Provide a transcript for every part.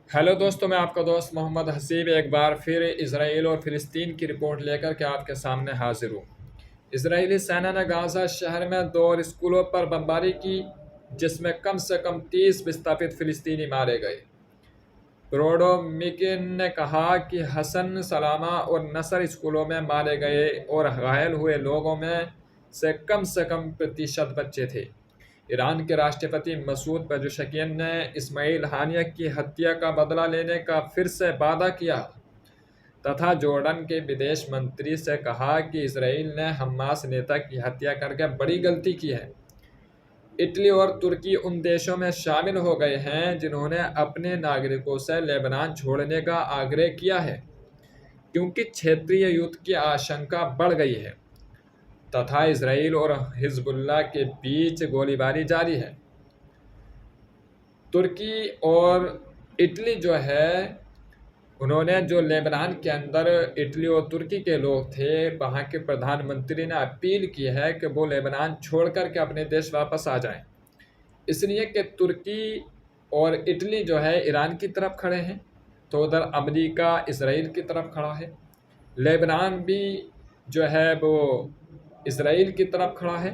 Hello दोस्तों, मैं आपका दोस्त मोहम्मद हसीब एक बार फिर इसराइल और फ़िलिस्तीन की रिपोर्ट लेकर के आपके सामने हाजिर हूँ। इसराइली सेना ने गाज़ा शहर में 2 स्कूलों पर बमबारी की, जिसमें कम से कम 30 विस्थापित फ़िलिस्तीनी मारे गए। ब्रोडोमिकिन ने कहा कि हसन सलामा और नसर स्कूलों में मारे गए और घायल हुए लोगों में से कम प्रतिशत बच्चे थे। ईरान के राष्ट्रपति मसूद पेज़ेशकियन ने इस्माइल हानिया की हत्या का बदला लेने का फिर से वादा किया तथा जॉर्डन के विदेश मंत्री से कहा कि इसराइल ने हमास नेता की हत्या करके बड़ी गलती की है। इटली और तुर्की उन देशों में शामिल हो गए हैं जिन्होंने अपने नागरिकों से लेबनान छोड़ने का आग्रह किया है, क्योंकि क्षेत्रीय युद्ध की आशंका बढ़ गई है तथा इसराइल और हिजबुल्लाह के बीच गोलीबारी जारी है। तुर्की और इटली जो है, उन्होंने जो लेबनान के अंदर इटली और तुर्की के लोग थे, वहाँ के प्रधानमंत्री ने अपील की है कि वो लेबनान छोड़ कर के अपने देश वापस आ जाएं। इसलिए कि तुर्की और इटली जो है ईरान की तरफ खड़े हैं, तो उधर अमेरिका इसराइल की तरफ खड़ा है। लेबनान भी जो है वो इसराइल की तरफ खड़ा है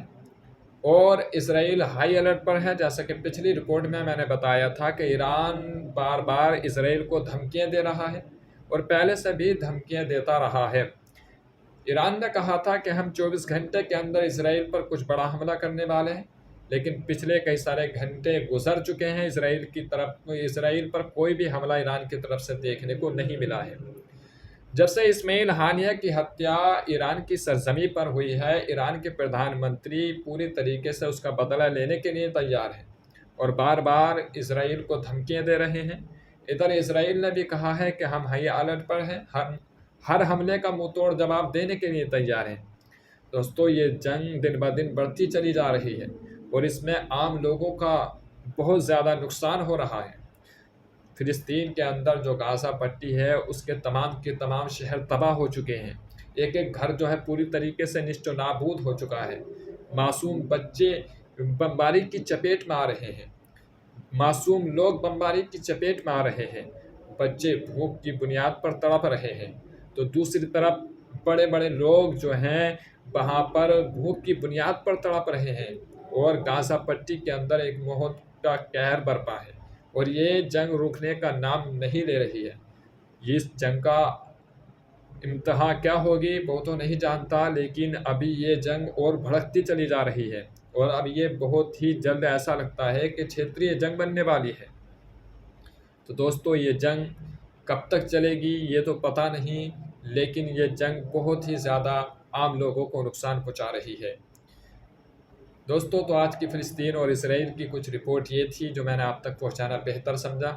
और इसराइल हाई अलर्ट पर है। जैसा कि पिछली रिपोर्ट में मैंने बताया था कि ईरान बार बार इसराइल को धमकियां दे रहा है और पहले से भी धमकियां देता रहा है। ईरान ने कहा था कि हम 24 घंटे के अंदर इसराइल पर कुछ बड़ा हमला करने वाले हैं, लेकिन पिछले कई सारे घंटे गुजर चुके हैं, इसराइल पर कोई भी हमला ईरान की तरफ से देखने को नहीं मिला है। जब से इस्माइल हानिया की हत्या ईरान की सरजमी पर हुई है, ईरान के प्रधानमंत्री पूरी तरीके से उसका बदला लेने के लिए तैयार हैं और बार बार इसराइल को धमकियां दे रहे हैं। इधर इसराइल ने भी कहा है कि हम हाई अलर्ट पर हैं, हम हर हमले का मुंहतोड़ जवाब देने के लिए तैयार हैं। दोस्तों, ये जंग दिन ब दिन बढ़ती चली जा रही है और इसमें आम लोगों का बहुत ज़्यादा नुकसान हो रहा है। फिलिस्तीन के अंदर जो गाज़ा पट्टी है, उसके तमाम के तमाम शहर तबाह हो चुके हैं। एक एक घर जो है पूरी तरीके से निश्चो नाबूद हो चुका है। मासूम बच्चे बमबारी की चपेट में आ रहे हैं, मासूम लोग बमबारी की चपेट में आ रहे हैं, बच्चे भूख की बुनियाद पर तड़प रहे हैं। तो दूसरी तरफ बड़े बड़े लोग जो हैं वहाँ पर भूख की बुनियाद पर तड़प रहे हैं और गाज़ा पट्टी के अंदर एक मौत का कहर बरपा है और ये जंग रुकने का नाम नहीं ले रही है। इस जंग का इंतहा क्या होगी वो तो नहीं जानता, लेकिन अभी ये जंग और भड़कती चली जा रही है और अब ये बहुत ही जल्द ऐसा लगता है कि क्षेत्रीय जंग बनने वाली है। तो दोस्तों, ये जंग कब तक चलेगी ये तो पता नहीं, लेकिन ये जंग बहुत ही ज़्यादा आम लोगों को नुकसान पहुंचा रही है। दोस्तों, तो आज की फ़िलिस्तीन और इसराइल की कुछ रिपोर्ट ये थी जो मैंने आप तक पहुंचाना बेहतर समझा।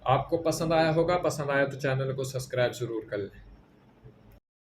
आपको पसंद आया होगा, पसंद आया तो चैनल को सब्सक्राइब ज़रूर कर लें।